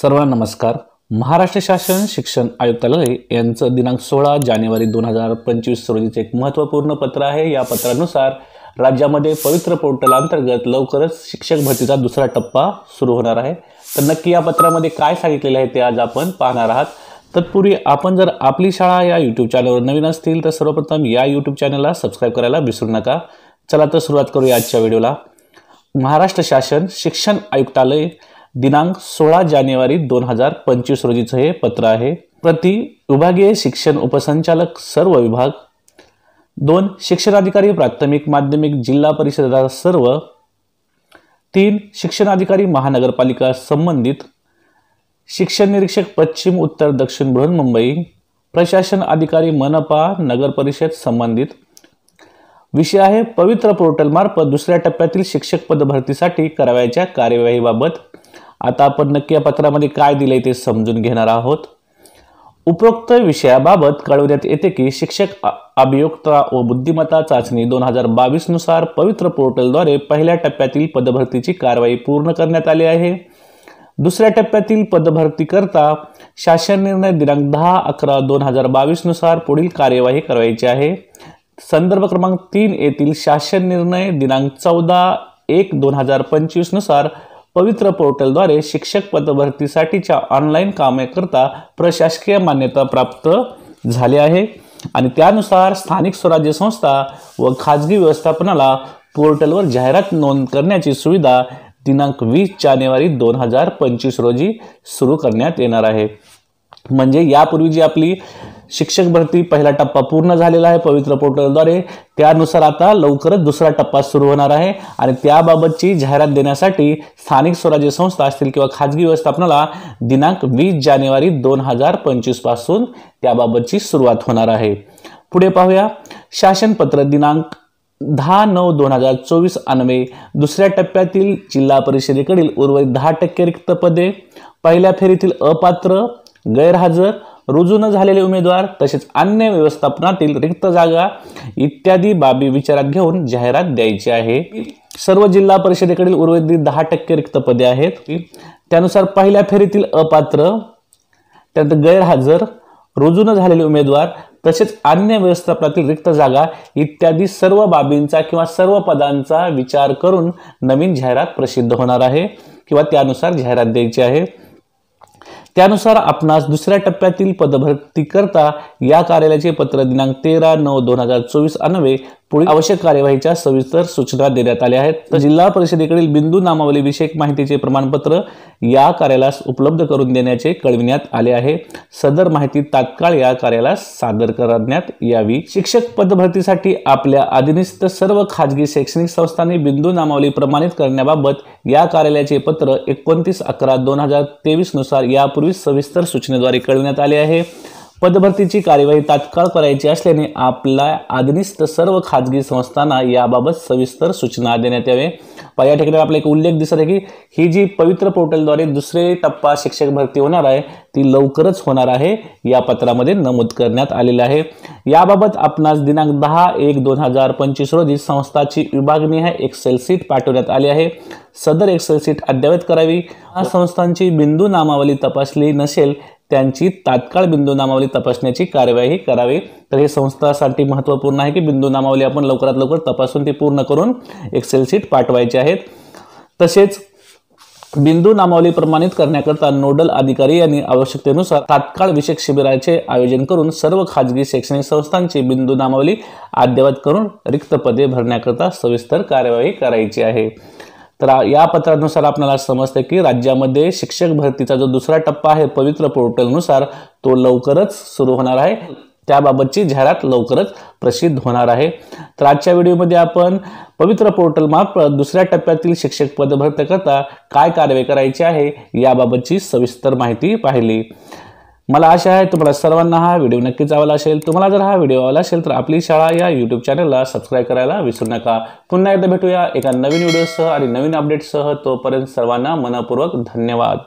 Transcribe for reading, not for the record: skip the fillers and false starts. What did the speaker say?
सर्वांना नमस्कार। महाराष्ट्र शासन शिक्षण आयुक्तालय यांचं दिनांक 16 जानेवारी 2025 रोजीचे एक महत्त्वपूर्ण पत्र आहे। या पत्रानुसार राज्यामध्ये पवित्र पोर्टल अंतर्गत लवकरच शिक्षक भरतीचा दुसरा टप्पा सुरू होणार आहे। तर नक्की या पत्रामध्ये काय सांगितलेले आहे ते आज आपण पाहणार आहात। तत्पूर्वी आपण जर आपली शाळा या YouTube चॅनलवर नवीन असतील तर सर्वप्रथम या YouTube चॅनलला सबस्क्राइब करायला विसरू नका। चला तर सुरुवात करूया आजच्या व्हिडिओला। महाराष्ट्र शासन शिक्षण आयुक्तालय दिनांक 16 जानेवारी 2025 रोजीचे हे पत्र आहे। प्रति विभागीय शिक्षण उपसंचालक सर्व विभाग, 2 शिक्षणाधिकारी प्राथमिक माध्यमिक जिल्हा परिषद सर्व, 3 शिक्षणाधिकारी महानगरपालिका संबंधित, शिक्षण निरीक्षक पश्चिम उत्तर दक्षिण बृहन्मुंबई, प्रशासन अधिकारी मनपा नगर परिषद संबंधित। विषय आहे पवित्र पोर्टल मार्फत दुसऱ्या टप्प्यातील शिक्षक पद भरतीसाठी करावयाच्या कार्यवाहीबाबत। आता आपण नक्की या पत्रामध्ये काय दिले ते समजून घेणार आहोत। उपरोक्त विषयाबाबत कळवण्यात येते की शिक्षक अभियोक्ता व बुद्धिमत्ता चाचणी 2022 नुसार पवित्र पोर्टलद्वारे पहिल्या टप्प्यातील पदभरतीची कारवाई पूर्ण करण्यात आली आहे। दुसऱ्या टप्प्यातील पदभरती करता शासन निर्णय दिनांक 10/11/2022 नुसार पुढील कार्यवाही करायची आहे। संदर्भ क्रमांक 3 येथील शासन निर्णय दिनांक 14/1/2025 नुसार पवित्र पोर्टलद्वारे शिक्षक पदभरतीसाठीच्या ऑनलाईन कामे करता प्रशासकीय मान्यता प्राप्त झाली आहे आणि त्यानुसार स्थानिक स्वराज्य संस्था व खाजगी व्यवस्थापनाला पोर्टलवर जाहिरात नोंद करण्याची सुविधा दिनांक 20 जानेवारी 2025 रोजी सुरू करण्यात येणार आहे। म्हणजे यापूर्वी जी आपली शिक्षक भरती पहिला टप्पा पूर्ण झालेला आहे पवित्र पोर्टलद्वारे, त्यानुसार आता लवकरच दुसरा टप्पा सुरू होणार आहे आणि त्याबाबतची जाहिरात देण्यासाठी स्थानिक स्वराज्य संस्था असतील किंवा खाजगी व्यवस्थापनाला दिनांक 20 जानेवारी 2025 पासून त्याबाबतची सुरुवात होणार आहे। पुढे पाहूया। शासन पत्र दिनांक 10/9/2024 अन्वये दुसऱ्या टप्प्यातील जिल्हा परिषदेकडील उर्वरित 10% रिक्त पदे, पहिल्या फेरीतील अपात्र, गैरहजर, रुजू न झालेले उमेदवार तसेच अन्य व्यवस्थापनातील रिक्त जागा इत्यादी बाबी विचारात घेऊन जाहिरात द्यायची आहे। सर्व जिल्हा परिषदेकडील उर्वरित 10% रिक्त पदे आहेत। त्यानुसार पहिल्या फेरीतील अपात्र, त्यानंतर गैरहजर, रुजू न झालेले उमेदवार तसेच अन्य व्यवस्थापनातील रिक्त जागा इत्यादी सर्व बाबींचा किंवा सर्व पदांचा विचार करून नवीन जाहिरात प्रसिद्ध होणार आहे किंवा त्यानुसार जाहिरात द्यायची आहे। त्यानुसार आपणास दुसऱ्या टप्प्यातील पदभरती करता या कार्यालयाचे पत्र दिनांक 13/9/2024 अन्वये पुढील आवश्यक कार्यवाहीच्या सविस्तर सूचना देण्यात आल्या आहेत। तर जिल्हा परिषदेकडील बिंदू नामावली विषयक माहितीचे प्रमाणपत्र या कार्यालयास उपलब्ध करून देण्याचे कळविण्यात आले आहे। सदर माहिती तात्काळ या कार्यालयास सादर करण्यात यावी। शिक्षक पदभरतीसाठी आपल्या अधीनस्थ सर्व खाजगी शैक्षणिक संस्थांनी बिंदू नामावली प्रमाणित करण्याबाबत या कार्यालयाचे पत्र 29/11/2023 नुसार यापूर्वी सविस्तर सूचनेद्वारे कळविण्यात आले आहे। पदभरतीची कार्यवाही तात्काळ करायची असल्याने आपल्या अधीनस्थ सर्व खाजगी संस्थांना याबाबत सविस्तर सूचना देण्यात यावे। या ठिकाणी आपला एक उल्लेख दिसत आहे की ही जी पवित्र पोर्टलद्वारे दुसरे टप्पा शिक्षक भरती होणार आहे ती लवकरच होणार आहे, या पत्रामध्ये नमूद करण्यात आलेले आहे। याबाबत आपणास दिनांक 10/1/2025 रोजी संस्थाची विभागनिहाय एक्सेल शीट पाठवण्यात आली आहे। सदर एक्सेल शीट अद्ययावत करावी। संस्थांची बिंदू नामावली तपासली नसेल त्यांची तात्काळ बिंदू नामावली तपासण्याची कार्यवाही करावी। तर हे संस्थांसाठी महत्त्वपूर्ण आहे की बिंदू नामावली आपण लवकरात लवकर तपासून ती पूर्ण करून एक्सेल शीट पाठवायची आहेत। तसेच बिंदू नामावली प्रमाणित करण्याकरता नोडल अधिकारी यांनी आवश्यकतेनुसार तात्काळ विशेष शिबिराचे आयोजन करून सर्व खाजगी शैक्षणिक संस्थांची बिंदू नामावली अद्ययावत करून रिक्त पदे भरण्याकरता सविस्तर कार्यवाही करायची आहे। तर या पत्रानुसार आपल्याला समजते की राज्यामध्ये शिक्षक भरतीचा जो दुसरा टप्पा आहे पवित्र पोर्टलनुसार तो लवकरच सुरू होणार आहे। त्याबाबतची जाहिरात लवकरच प्रसिद्ध होणार आहे। तर आजच्या व्हिडिओमध्ये आपण पवित्र पोर्टल मार्फत दुसऱ्या टप्प्यातील शिक्षक पद भरती करता काय कार्यवाही करायची आहे याबाबतची सविस्तर माहिती पाहिली। मला आशा आहे तुम्हाला सर्वांना हा व्हिडिओ नक्कीच आवडला असेल। तुम्हाला जर हा व्हिडिओ आवडला असेल तर आपली शाळा या YouTube चॅनलला सबस्क्राइब करायला विसरू नका। पुन्हा एकदा भेटूया एका नवीन व्हिडिओसह आणि नवीन अपडेटसह। तोपर्यंत सर्वांना मनपूर्वक धन्यवाद।